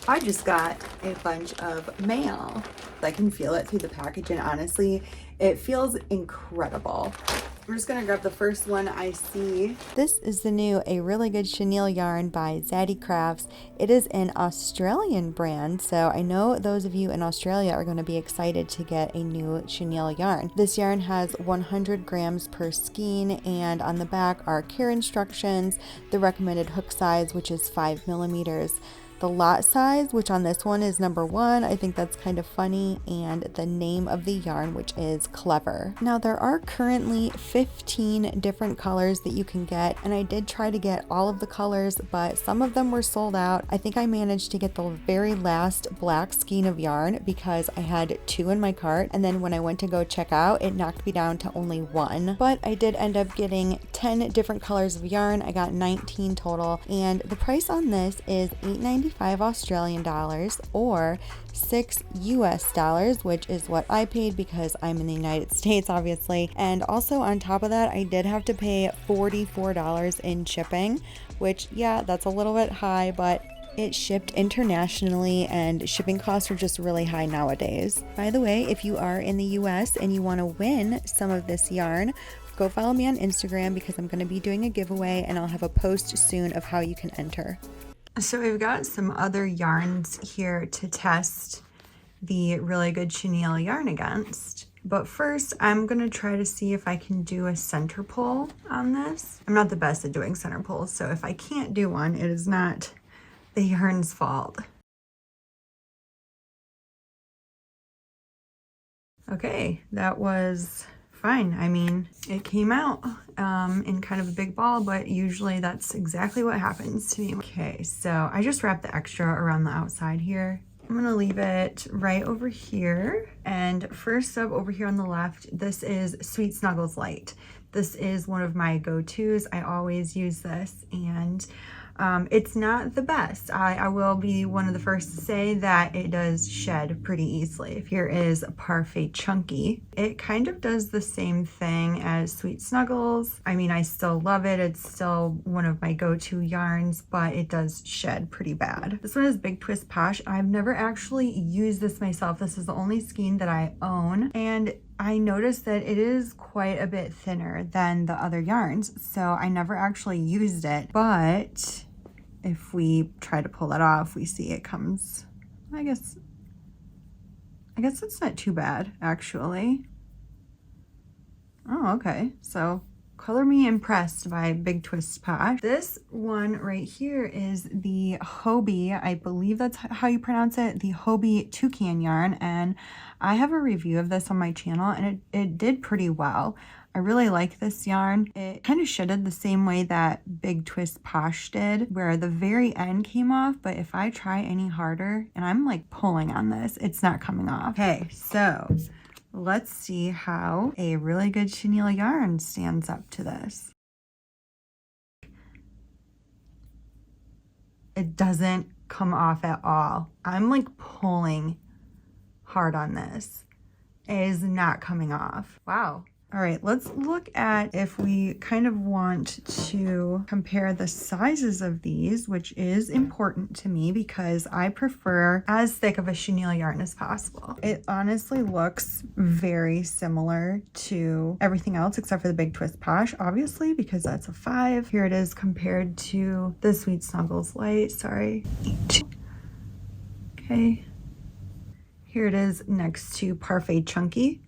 I just got a bunch of mail. I can feel it through the package, and honestly, it feels incredible. I'm just gonna grab the first one I see. This is the new A Really Good Chenille yarn by ZaddyCrafts. It is an Australian brand, so I know those of you in Australia are going to be excited to get a new chenille yarn. This yarn has 100 grams per skein, and on the back are care instructions, the recommended hook size, which is 5 millimeters. The lot size, which on this one is number 1, I think that's kind of funny, and the name of the yarn, which is Clever. Now there are currently 15 different colors that you can get, and I did try to get all of the colors, but some of them were sold out. I think I managed to get the very last black skein of yarn because I had 2 in my cart, and then when I went to go check out, it knocked me down to only 1. But I did end up getting 10 different colors of yarn. I got 19 total, and the price on this is $8.95 Australian dollars or $6 US, which is what I paid because I'm in the United States, obviously. And also on top of that, I did have to pay $44 in shipping, which, yeah, that's a little bit high, but it shipped internationally, and shipping costs are just really high nowadays. By the way, if you are in the US and you want to win some of this yarn, go follow me on Instagram because I'm going to be doing a giveaway, and I'll have a post soon of how you can enter. So we've got some other yarns here to test the Really Good Chenille yarn against. But first, I'm going to try to see if I can do a center pull on this. I'm not the best at doing center pulls, so if I can't do one, it is not the yarn's fault. Okay, that was fine. I mean, it came out in kind of a big ball, but usually that's exactly what happens to me. Okay, so I just wrapped the extra around the outside here. I'm gonna leave it right over here. And first up over here on the left, this is Sweet Snuggles Lite. This is one of my go-tos. I always use this, and it's not the best. I will be one of the first to say that it does shed pretty easily. Here is Parfait Chunky. It kind of does the same thing as Sweet Snuggles. I mean, I still love it. It's still one of my go-to yarns, but it does shed pretty bad. This one is Big Twist Posh. I've never actually used this myself. This is the only skein that I own, and I noticed that it is quite a bit thinner than the other yarns, so I never actually used it. But if we try to pull that off, we see it comes, I guess it's not too bad, actually. Oh, okay. So color me impressed by Big Twist Posh. This one right here is the Hobie, I believe that's how you pronounce it, the Hobie toucan yarn, and I have a review of this on my channel, and it did pretty well. I really like this yarn. It kind of shedded the same way that Big Twist Posh did, where the very end came off, but if I try any harder, and I'm like pulling on this, it's not coming off. Okay, so let's see how a Really Good Chenille yarn stands up to this. It doesn't come off at all. I'm like pulling hard on this. It is not coming off. Wow. All right, let's look at if we kind of want to compare the sizes of these, which is important to me because I prefer as thick of a chenille yarn as possible. It honestly looks very similar to everything else except for the Big Twist Posh, obviously, because that's a 5. Here it is compared to the Sweet Snuggles Lite, sorry. Okay. Here it is next to Parfait Chunky.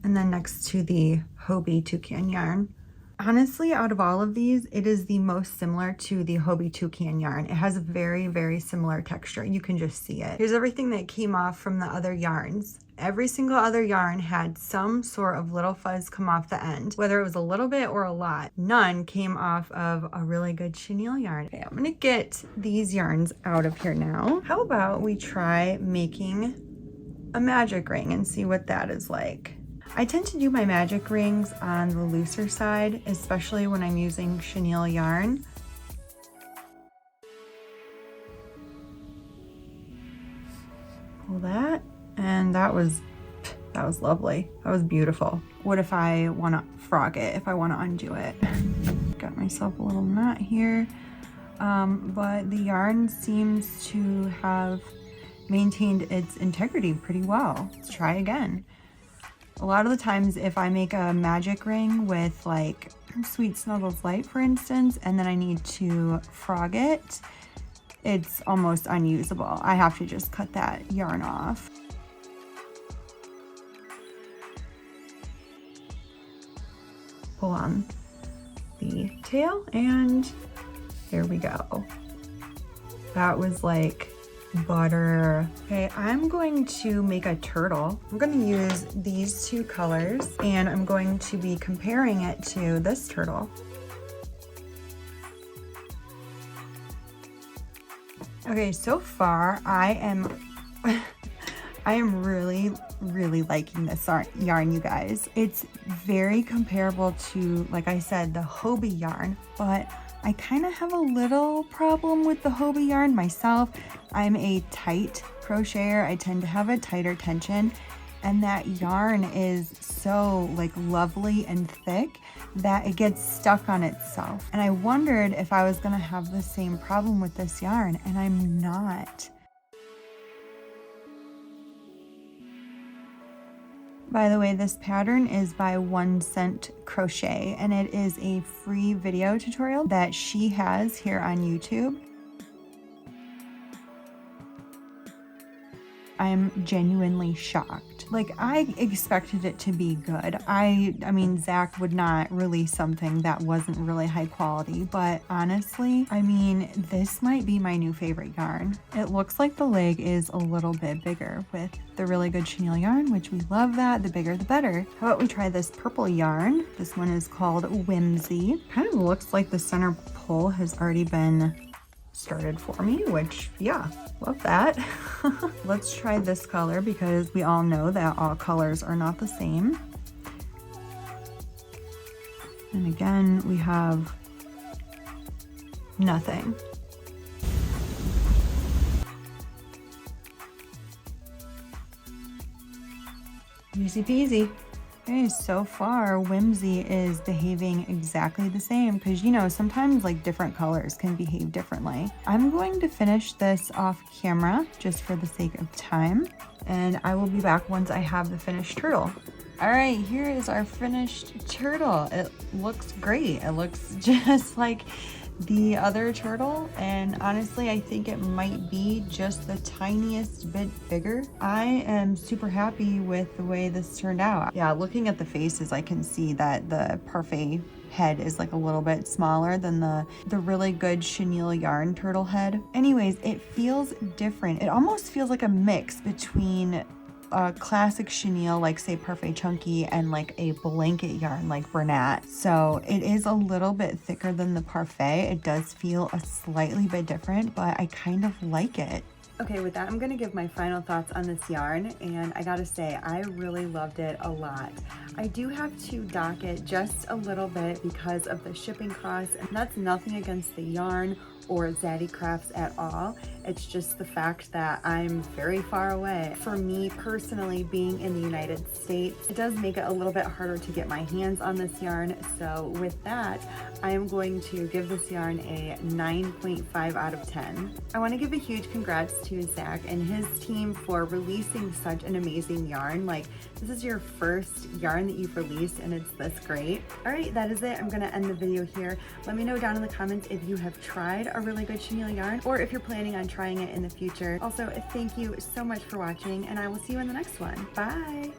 And then next to the Hobie toucan yarn. Honestly, out of all of these, it is the most similar to the Hobie toucan yarn. It has a very, very similar texture. You can just see it. Here's everything that came off from the other yarns. Every single other yarn had some sort of little fuzz come off the end, whether it was a little bit or a lot. None came off of a Really Good Chenille yarn. Okay, I'm gonna get these yarns out of here now. How about we try making a magic ring and see what that is like. I tend to do my magic rings on the looser side, especially when I'm using chenille yarn. Pull that, and that was lovely. That was beautiful. What if I want to frog it, if I want to undo it? Got myself a little knot here. but the yarn seems to have maintained its integrity pretty well. Let's try again. A lot of the times if I make a magic ring with like Sweet Snuggles Lite, for instance, and then I need to frog it, it's almost unusable. I have to just cut that yarn off. Pull on the tail and here we go. That was like butter. Okay, I'm going to make a turtle. I'm going to use these two colors and I'm going to be comparing it to this turtle. Okay, so far I am really liking this yarn, you guys. It's very comparable to, like I said, the Hobie yarn, but I kind of have a little problem with the Hobie yarn myself. I'm a tight crocheter. I tend to have a tighter tension, and that yarn is so like lovely and thick that it gets stuck on itself. And I wondered if I was gonna have the same problem with this yarn, and I'm not. By the way, this pattern is by 1 Cent Crochet, and it is a free video tutorial that she has here on YouTube. I'm genuinely shocked. Like, I expected it to be good. I mean, Zach would not release something that wasn't really high quality, but honestly, I mean, this might be my new favorite yarn. It looks like the leg is a little bit bigger with the really good chenille yarn, which we love that. The bigger, the better. How about we try this purple yarn? This one is called Whimsy. Kind of looks like the center pull has already been started for me, which, yeah, love that. Let's try this color because we all know that all colors are not the same. And again, we have nothing. Easy peasy. Okay, so far Whimsy is behaving exactly the same because, you know, sometimes like different colors can behave differently. I'm going to finish this off camera just for the sake of time, and I will be back once I have the finished turtle. All right, here is our finished turtle. It looks great. It looks just like the other turtle, and honestly I think it might be just the tiniest bit bigger. I am super happy with the way this turned out. Yeah, looking at the faces I can see that the Parfait head is like a little bit smaller than the really good chenille yarn turtle head. Anyways, it feels different. It almost feels like a mix between a classic chenille, like say Parfait Chunky, and like a blanket yarn like Bernat. So it is a little bit thicker than the Parfait. It does feel a slightly bit different, but I kind of like it. Okay, with that, I'm gonna give my final thoughts on this yarn, and I gotta say, I really loved it a lot. I do have to dock it just a little bit because of the shipping costs, and that's nothing against the yarn or ZaddyCrafts at all. It's just the fact that I'm very far away. For me personally, being in the United States, it does make it a little bit harder to get my hands on this yarn. So with that, I am going to give this yarn a 9.5 out of 10. I want to give a huge congrats to Zach and his team for releasing such an amazing yarn. Like, this is your first yarn that you've released and it's this great. All right, that is it. I'm gonna end the video here. Let me know down in the comments if you have tried a really good chenille yarn or if you're planning on trying it in the future. Also, thank you so much for watching, and I will see you in the next one. Bye.